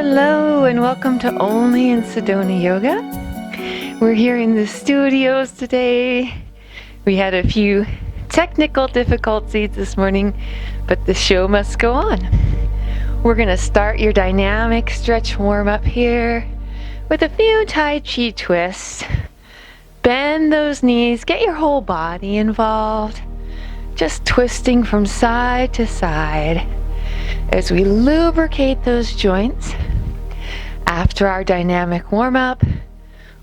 Hello and welcome to Only in Sedona Yoga. We're here in the studios today. We had a few technical difficulties this morning, but the show must go on. We're going to start your dynamic stretch warm-up here with a few Tai Chi twists. Bend those knees, get your whole body involved, just twisting from side to side as we lubricate those joints. After our dynamic warm-up,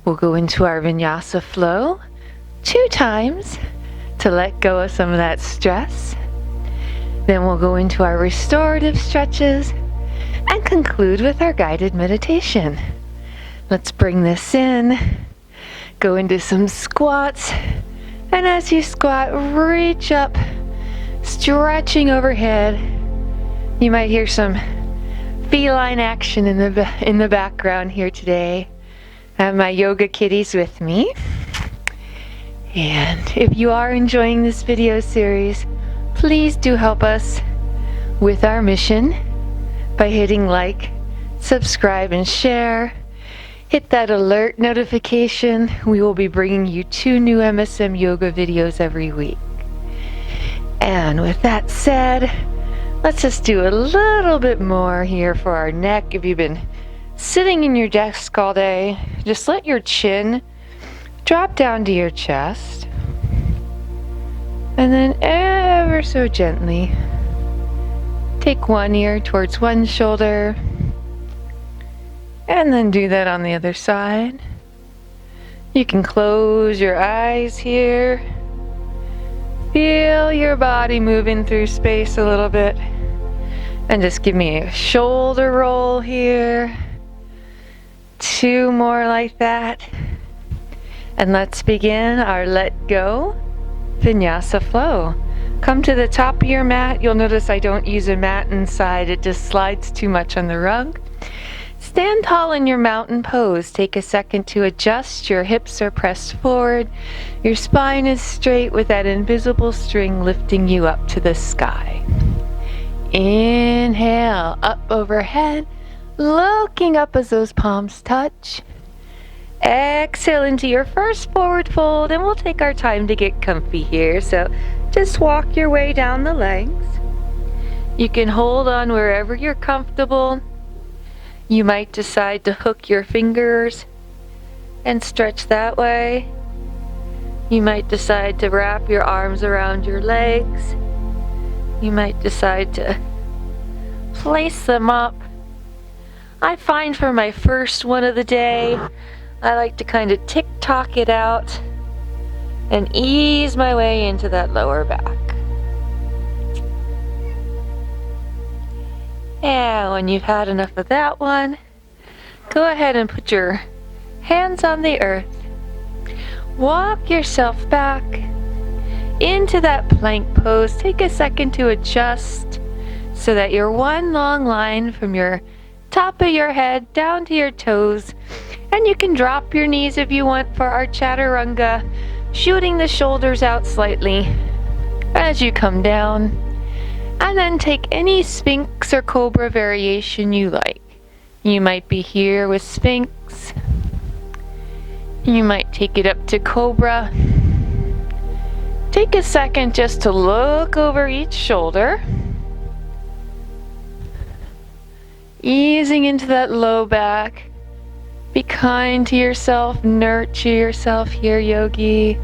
we'll go into our vinyasa flow 2 times to let go of some of that stress. Then we'll go into our restorative stretches and conclude with our guided meditation. Let's bring this in, go into some squats, and as you squat, reach up, stretching overhead. You might hear some feline action in the background here today. I have my yoga kitties with me. And if you are enjoying this video series, please do help us with our mission by hitting like, subscribe, and share. Hit that alert notification. We will be bringing you 2 new MSM Yoga videos every week. And with that said, let's just do a little bit more here for our neck. If you've been sitting in your desk all day, just let your chin drop down to your chest. And then ever so gently, take one ear towards one shoulder. And then do that on the other side. You can close your eyes here. Feel your body moving through space a little bit. And just give me a shoulder roll here. 2 more like that. And let's begin our let go vinyasa flow. Come to the top of your mat. You'll notice I don't use a mat inside. It just slides too much on the rug. Stand tall in your mountain pose. Take a second to adjust. Your hips are pressed forward. Your spine is straight with that invisible string lifting you up to the sky. Inhale, up overhead, looking up as those palms touch. Exhale into your first forward fold, and we'll take our time to get comfy here. So just walk your way down the legs. You can hold on wherever you're comfortable. You might decide to hook your fingers and stretch that way. You might decide to wrap your arms around your legs. You might decide to place them up. I find for my first one of the day, I like to kind of tick-tock it out and ease my way into that lower back. And when you've had enough of that one, go ahead and put your hands on the earth. Walk yourself back into that plank pose. Take a second to adjust so that you're one long line from your top of your head down to your toes. And you can drop your knees if you want for our Chaturanga, shooting the shoulders out slightly as you come down. And then take any Sphinx or Cobra variation you like. You might be here with Sphinx. You might take it up to Cobra. Take a second just to look over each shoulder. Easing into that low back. Be kind to yourself, nurture yourself here, yogi.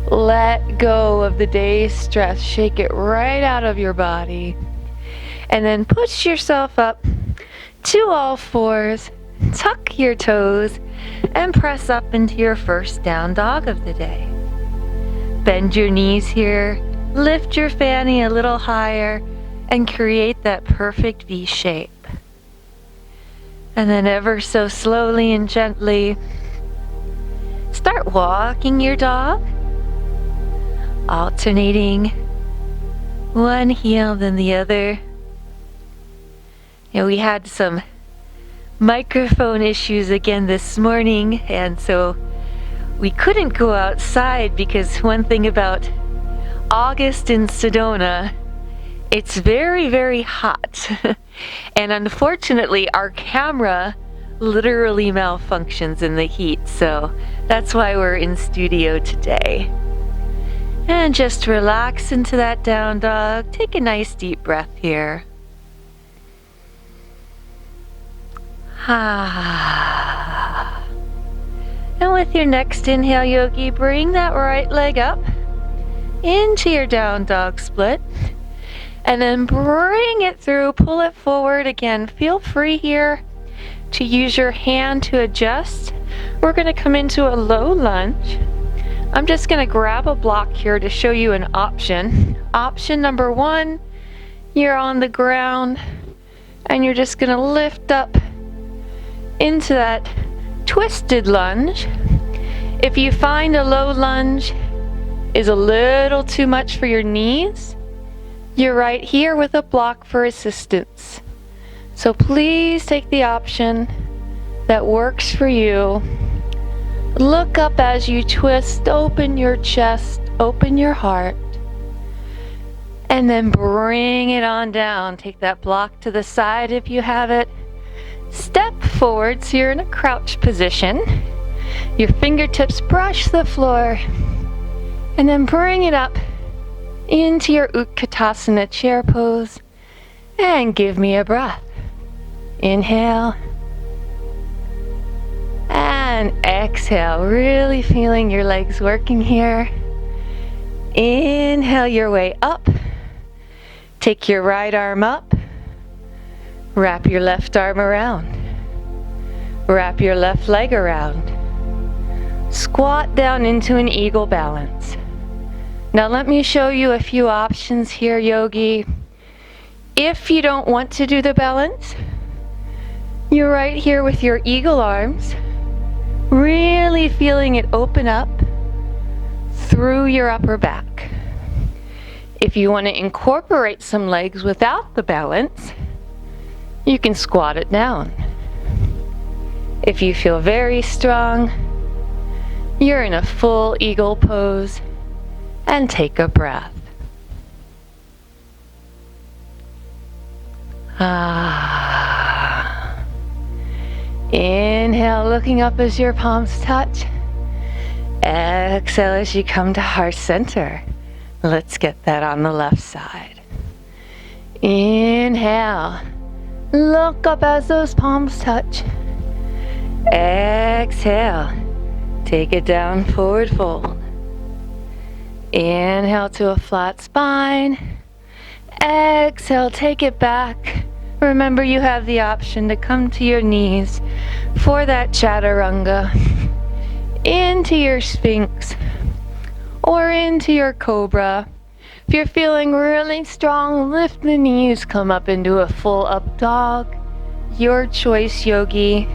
Let go of the day's stress. Shake it right out of your body. And then push yourself up to all fours. Tuck your toes and press up into your first down dog of the day. Bend your knees here. Lift your fanny a little higher and create that perfect V shape. And then ever so slowly and gently, start walking your dog. Alternating one heel then the other. We had some microphone issues again this morning, and so we couldn't go outside because one thing about August in Sedona It's very, very hot. And unfortunately, our camera literally malfunctions in the heat, so that's why we're in studio today. And just relax into that down dog. Take a nice deep breath here. And with your next inhale, yogi, bring that right leg up into your down dog split. And then bring it through, pull it forward again. Feel free here to use your hand to adjust. We're going to come into a low lunge. I'm just going to grab a block here to show you an option. Option number one, you're on the ground and you're just going to lift up into that twisted lunge. If you find a low lunge is a little too much for your knees, you're right here with a block for assistance. So please take the option that works for you. Look up as you twist, open your chest, open your heart, and then bring it on down. Take that block to the side if you have it. Step forward so you're in a crouch position. Your fingertips brush the floor, and then bring it up into your Utkatasana chair pose, and give me a breath. Inhale and exhale, really feeling your legs working here. Inhale your way up. Take your right arm up. Wrap your left arm around. Wrap your left leg around. Squat down into an eagle balance. Now let me show you a few options here, yogi. If you don't want to do the balance, you're right here with your eagle arms, really feeling it open up through your upper back. If you want to incorporate some legs without the balance, you can squat it down. If you feel very strong, you're in a full eagle pose, and take a breath. Inhale, looking up as your palms touch. Exhale as you come to heart center. Let's get that on the left side. Inhale, look up as those palms touch. Exhale, take it down, forward fold. Inhale to a flat spine. Exhale, take it back. Remember, you have the option to come to your knees for that Chaturanga, into your Sphinx, or into your Cobra. If you're feeling really strong, lift the knees, come up into a full up dog. Your choice, yogi.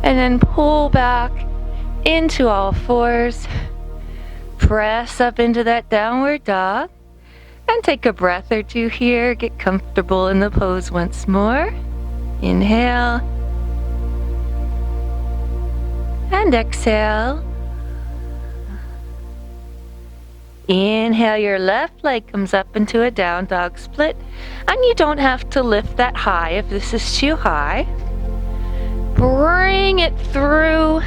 And then pull back into all fours. Press up into that downward dog and take a breath or two here. Get comfortable in the pose once more. Inhale and exhale. Inhale, your left leg comes up into a down dog split, and you don't have to lift that high if this is too high. Bring it through.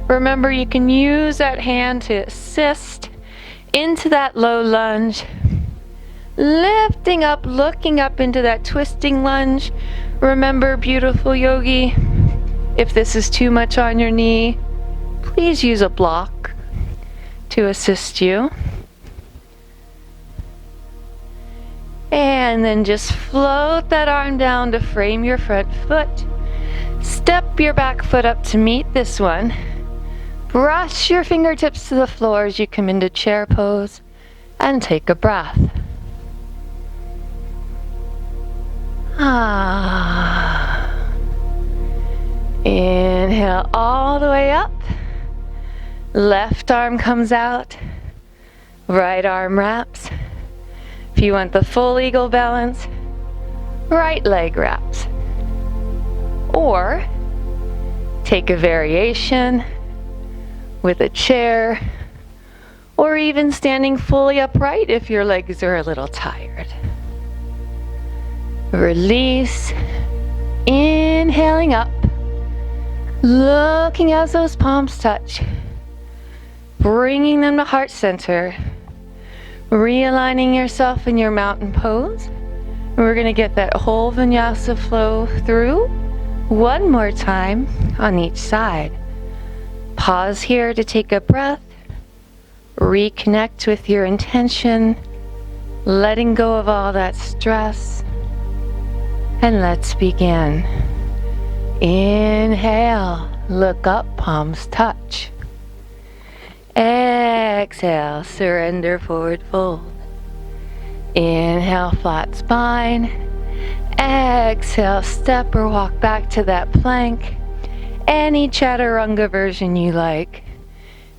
Remember, you can use that hand to assist into that low lunge. Lifting up, looking up into that twisting lunge. Remember, beautiful yogi, if this is too much on your knee, please use a block to assist you. And then just float that arm down to frame your front foot. Step your back foot up to meet this one. Brush your fingertips to the floor as you come into chair pose, and take a breath. Inhale all the way up. Left arm comes out. Right arm wraps. If you want the full eagle balance, right leg wraps. Or take a variation with a chair, or even standing fully upright if your legs are a little tired. Release. Inhaling up. Looking as those palms touch. Bringing them to heart center. Realigning yourself in your mountain pose. We're going to get that whole vinyasa flow through one more time on each side. Pause here to take a breath. Reconnect with your intention. Letting go of all that stress. And let's begin. Inhale, look up, palms touch. Exhale, surrender, forward fold. Inhale, flat spine. Exhale, step or walk back to that plank. Any Chaturanga version you like.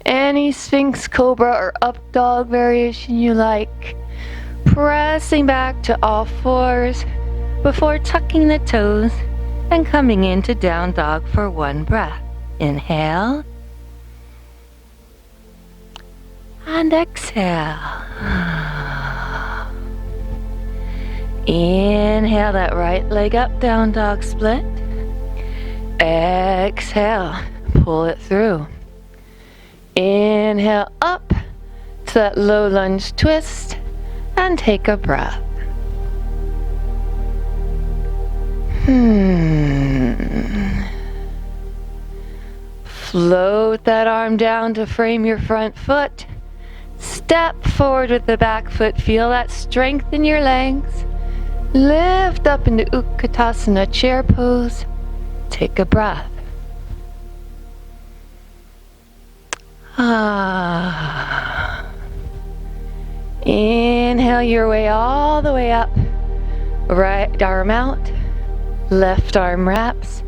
Any Sphinx, Cobra, or Up Dog variation you like. Pressing back to all fours before tucking the toes and coming into down dog for one breath. Inhale. And exhale. Inhale that right leg up, down dog split. Exhale, pull it through. Inhale up to that low lunge twist and take a breath. Float that arm down to frame your front foot. Step forward with the back foot. Feel that strength in your legs. Lift up into Utkatasana chair pose. Take a breath. Inhale your way all the way up. Right arm out. Left arm wraps.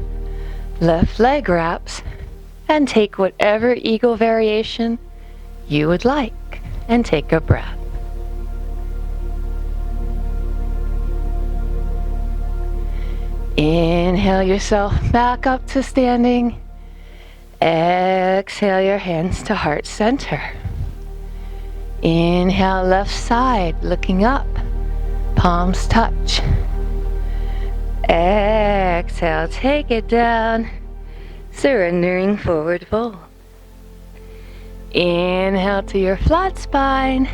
Left leg wraps. And take whatever eagle variation you would like. And take a breath. Inhale yourself back up to standing. Exhale your hands to heart center. Inhale left side, looking up. Palms touch. Exhale, take it down. Surrendering forward fold. Inhale to your flat spine.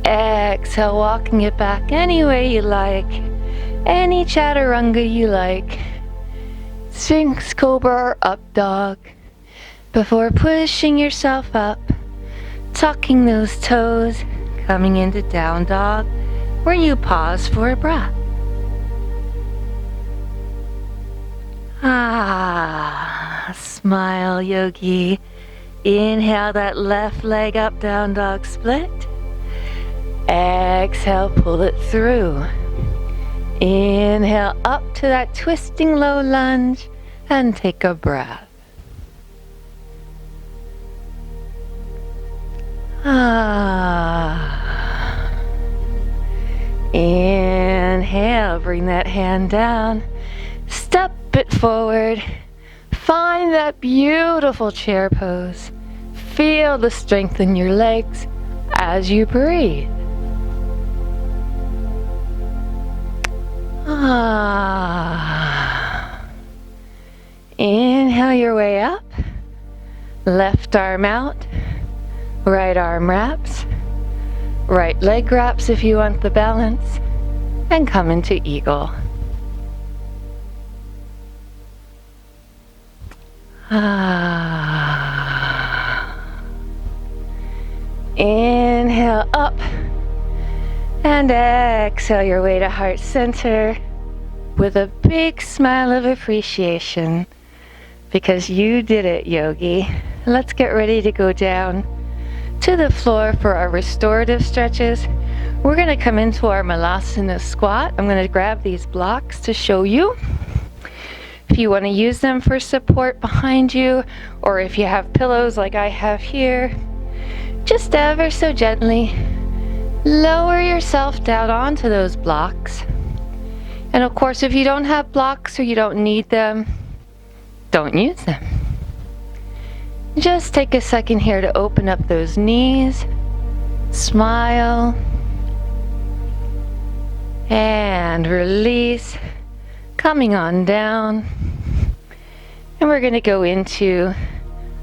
Exhale, walking it back any way you like. Any Chaturanga you like. Sphinx, Cobra, or Up Dog. Before pushing yourself up, tucking those toes, coming into down dog, where you pause for a breath. Smile, yogi. Inhale that left leg up, down dog split. Exhale, pull it through. Inhale up to that twisting low lunge and take a breath. Inhale, bring that hand down. Step it forward. Find that beautiful chair pose. Feel the strength in your legs as you breathe. Inhale your way up. Left arm out. Right arm wraps. Right leg wraps if you want the balance. And come into eagle. Inhale up. And exhale your way to heart center with a big smile of appreciation because you did it, yogi. Let's get ready to go down to the floor for our restorative stretches. We're going to come into our malasana squat. I'm going to grab these blocks to show you. If you want to use them for support behind you, or if you have pillows like I have here, just ever so gently lower yourself down onto those blocks. And of course, if you don't have blocks or you don't need them, don't use them. Just take a second here to open up those knees, smile, And release, coming on down. And we're going to go into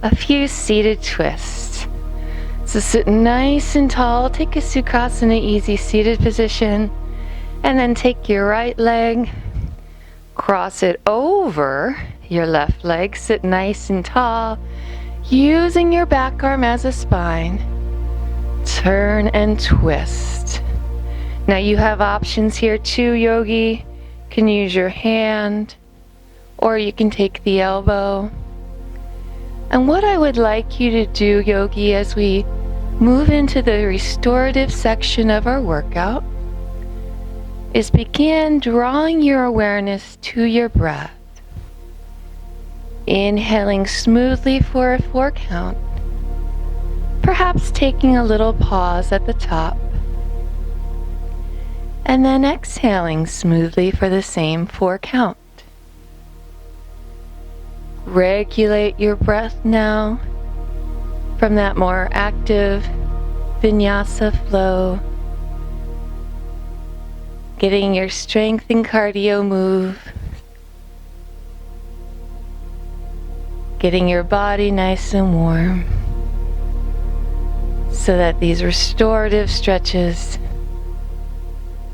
a few seated twists. So sit nice and tall, take a Sukhasana, easy seated position, and then take your right leg, cross it over your left leg, sit nice and tall, using your back arm as a spine. Turn and twist. Now you have options here too, yogi. You can use your hand, or you can take the elbow. And what I would like you to do, yogi, as we move into the restorative section of our workout, is begin drawing your awareness to your breath. Inhaling smoothly for a 4 count. Perhaps taking a little pause at the top. And then exhaling smoothly for the same 4 count. Regulate your breath now from that more active vinyasa flow. Getting your strength and cardio move. Getting your body nice and warm so that these restorative stretches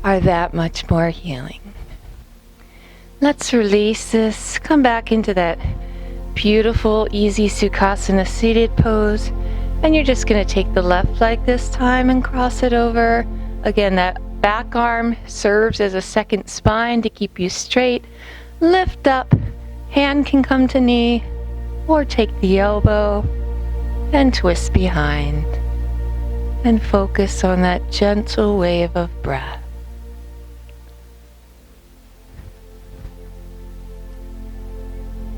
are that much more healing. Let's release this. Come back into that beautiful, easy Sukhasana seated pose. And you're just going to take the left leg this time and cross it over. Again, that back arm serves as a second spine to keep you straight. Lift up. Hand can come to knee, or take the elbow and twist behind. And focus on that gentle wave of breath.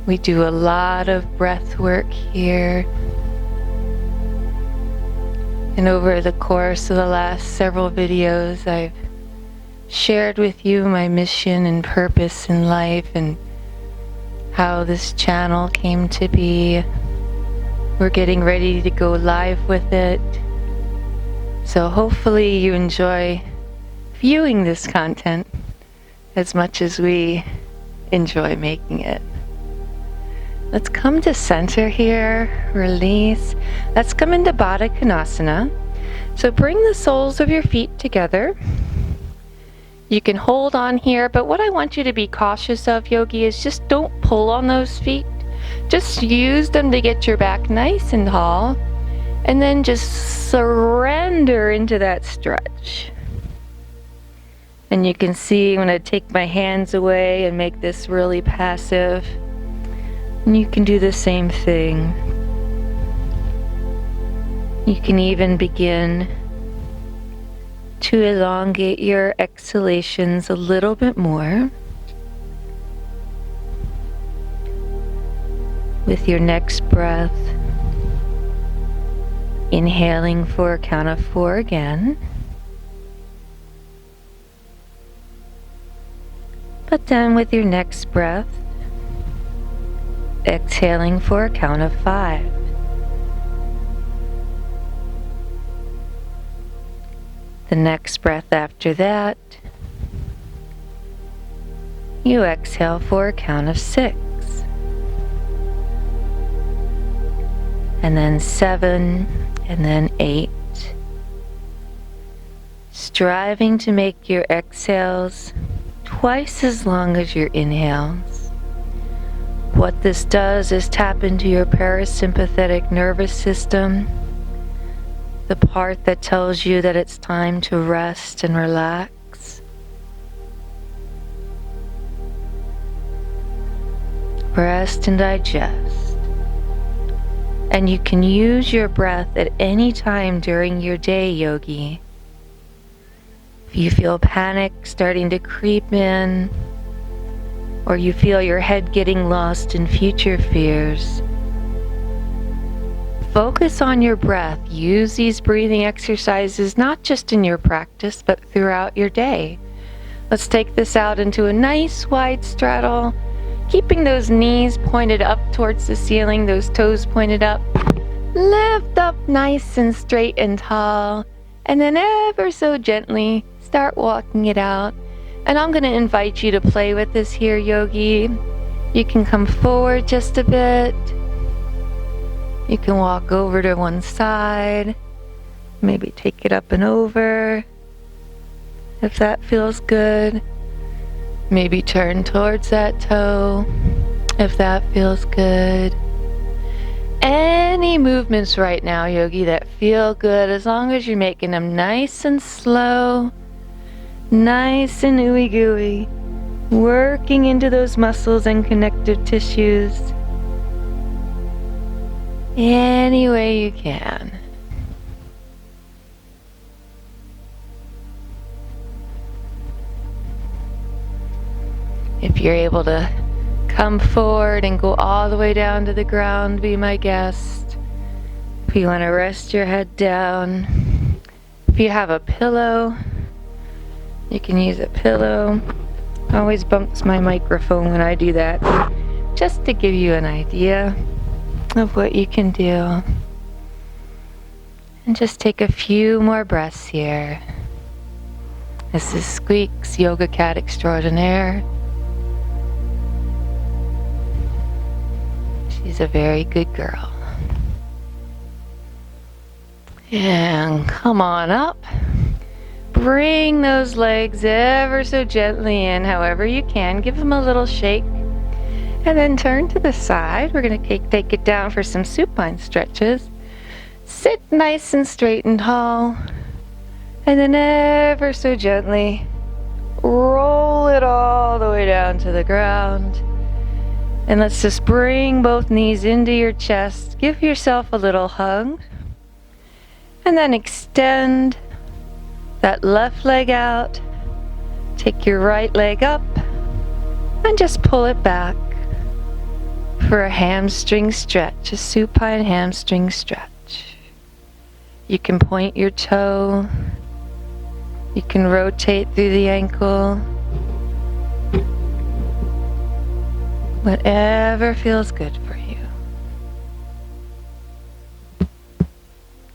We do a lot of breath work here. And over the course of the last several videos, I've shared with you my mission and purpose in life and how this channel came to be. We're getting ready to go live with it. So hopefully you enjoy viewing this content as much as we enjoy making it. Let's come to center here, release. Let's come into Badakanasana. So bring the soles of your feet together. You can hold on here, but what I want you to be cautious of, yogi, is just don't pull on those feet. Just use them to get your back nice and tall, and then just surrender into that stretch. And you can see when I take my hands away and make this really passive. And you can do the same thing. You can even begin to elongate your exhalations a little bit more with your next breath. Inhaling for a count of 4 again. But then with your next breath, exhaling for a count of 5. The next breath after that, you exhale for a count of 6. And then 7, and then 8. Striving to make your exhales twice as long as your inhales. What this does is tap into your parasympathetic nervous system, the part that tells you that it's time to rest and relax. Rest and digest. And you can use your breath at any time during your day, yogi. If you feel panic starting to creep in, or you feel your head getting lost in future fears, focus on your breath. Use these breathing exercises not just in your practice, but throughout your day. Let's take this out into a nice wide straddle, keeping those knees pointed up towards the ceiling, those toes pointed up. Lift up nice and straight and tall, and then ever so gently start walking it out. And I'm going to invite you to play with this here, yogi. You can come forward just a bit. You can walk over to one side. Maybe take it up and over, if that feels good. Maybe turn towards that toe, if that feels good. Any movements right now, yogi, that feel good, as long as you're making them nice and slow, nice and ooey gooey, working into those muscles and connective tissues any way you can. If you're able to come forward and go all the way down to the ground, be my guest. If you want to rest your head down, if you have a pillow, you can use a pillow. Always bumps my microphone when I do that, just to give you an idea of what you can do. And just take a few more breaths here. This is Squeak's Yoga Cat Extraordinaire. She's a very good girl. And come on up. Bring those legs ever so gently in, however you can. Give them a little shake. And then turn to the side. We're going to take it down for some supine stretches. Sit nice and straight and tall. And then ever so gently roll it all the way down to the ground. And let's just bring both knees into your chest. Give yourself a little hug. And then extend that left leg out. Take your right leg up and just pull it back for a hamstring stretch, a supine hamstring stretch. You can point your toe. You can rotate through the ankle. Whatever feels good for you.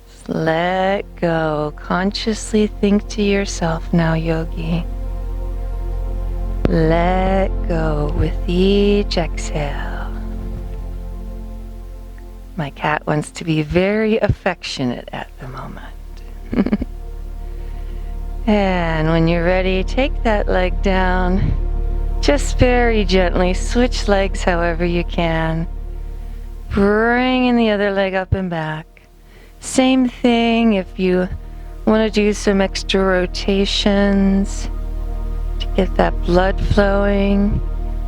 Just let go. Consciously think to yourself now, yogi. Let go with each exhale. My cat wants to be very affectionate at the moment. And when you're ready, take that leg down. Just very gently switch legs however you can. Bringing the other leg up and back. Same thing if you want to do some extra rotations to get that blood flowing.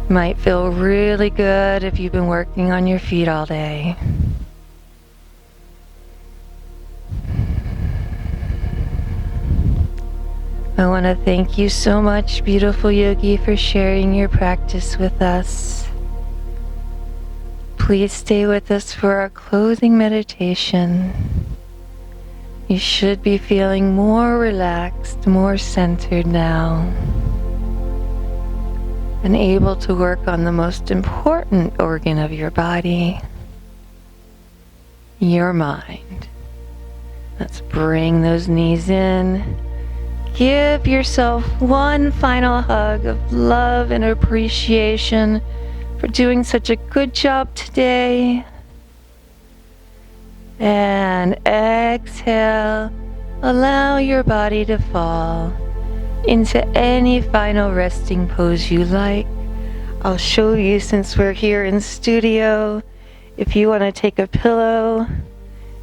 Might feel really good if you've been working on your feet all day. I want to thank you so much, beautiful yogi, for sharing your practice with us. Please stay with us for our closing meditation. You should be feeling more relaxed, more centered now, and able to work on the most important organ of your body, your mind. Let's bring those knees in. Give yourself one final hug of love and appreciation for doing such a good job today. And exhale, allow your body to fall into any final resting pose you like. I'll show you since we're here in studio. If you want to take a pillow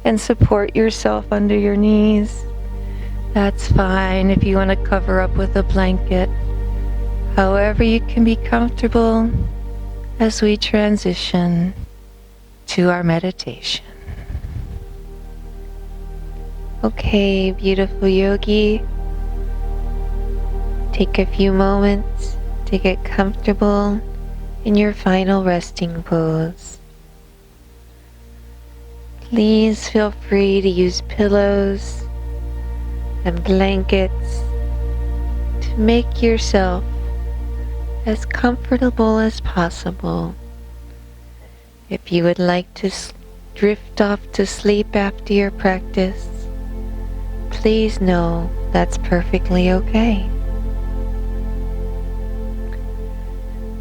and support yourself under your knees, that's fine. If you want to cover up with a blanket, however you can be comfortable as we transition to our meditation. Okay, beautiful yogi, take a few moments to get comfortable in your final resting pose. Please feel free to use pillows and blankets to make yourself as comfortable as possible. If you would like to drift off to sleep after your practice, please know that's perfectly okay.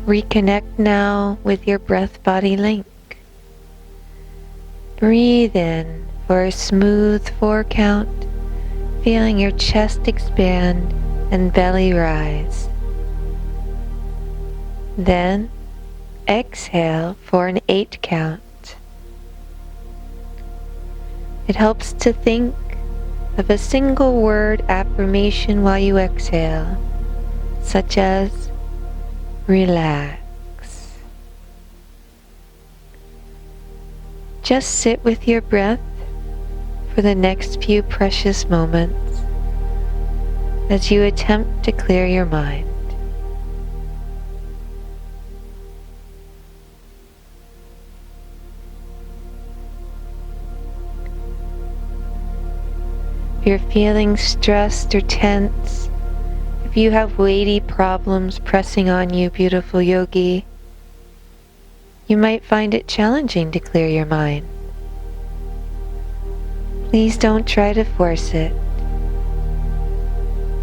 Reconnect now with your breath-body link. Breathe in for a smooth 4 count, feeling your chest expand and belly rise. Then exhale for an 8 count. It helps to think of a single word affirmation while you exhale, such as relax. Just sit with your breath for the next few precious moments as you attempt to clear your mind. If you're feeling stressed or tense, if you have weighty problems pressing on you, beautiful yogi, you might find it challenging to clear your mind. Please don't try to force it.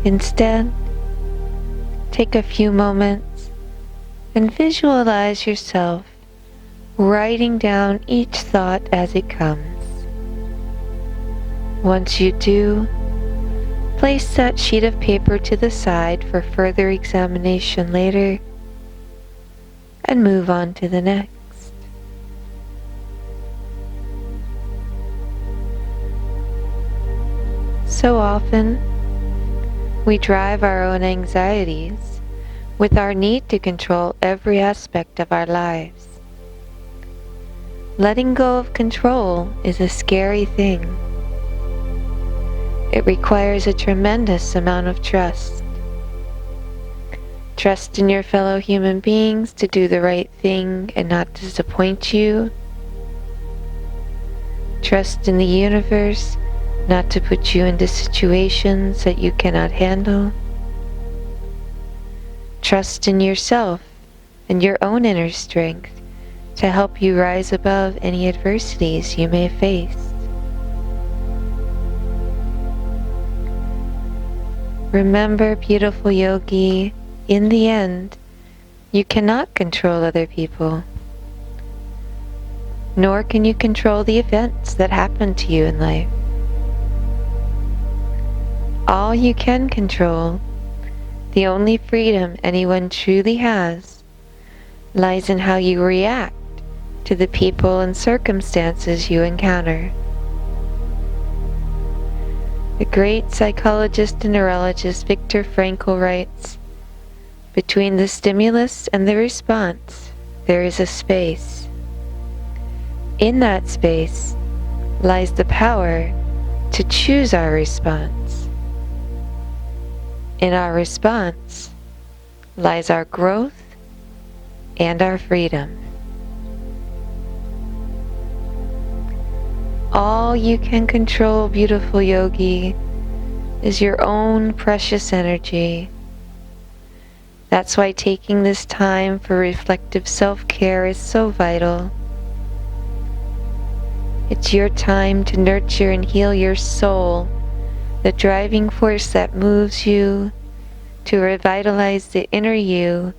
Instead, take a few moments and visualize yourself writing down each thought as it comes. Once you do, place that sheet of paper to the side for further examination later and move on to the next. So often, we drive our own anxieties with our need to control every aspect of our lives. Letting go of control is a scary thing. It requires a tremendous amount of trust. Trust in your fellow human beings to do the right thing and not disappoint you. Trust in the universe not to put you into situations that you cannot handle. Trust in yourself and your own inner strength to help you rise above any adversities you may face. Remember, beautiful yogi, in the end, you cannot control other people, nor can you control the events that happen to you in life. All you can control, the only freedom anyone truly has, lies in how you react to the people and circumstances you encounter. The great psychologist and neurologist Viktor Frankl writes, "Between the stimulus and the response, there is a space. In that space lies the power to choose our response. In our response lies our growth and our freedom." All you can control, beautiful yogi, is your own precious energy. That's why taking this time for reflective self-care is so vital. It's your time to nurture and heal your soul, the driving force that moves you, to revitalize the inner you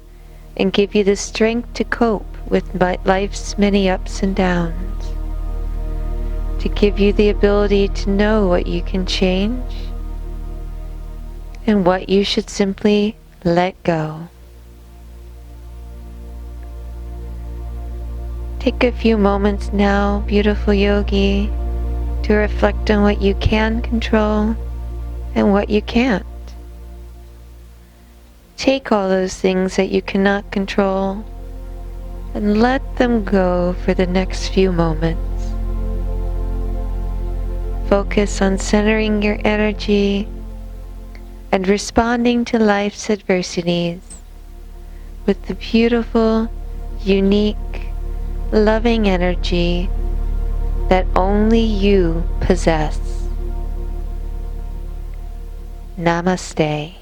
and give you the strength to cope with life's many ups and downs. To give you the ability to know what you can change and what you should simply let go. Take a few moments now, beautiful yogi, to reflect on what you can control and what you can't. Take all those things that you cannot control and let them go for the next few moments. Focus on centering your energy and responding to life's adversities with the beautiful, unique, loving energy that only you possess. Namaste.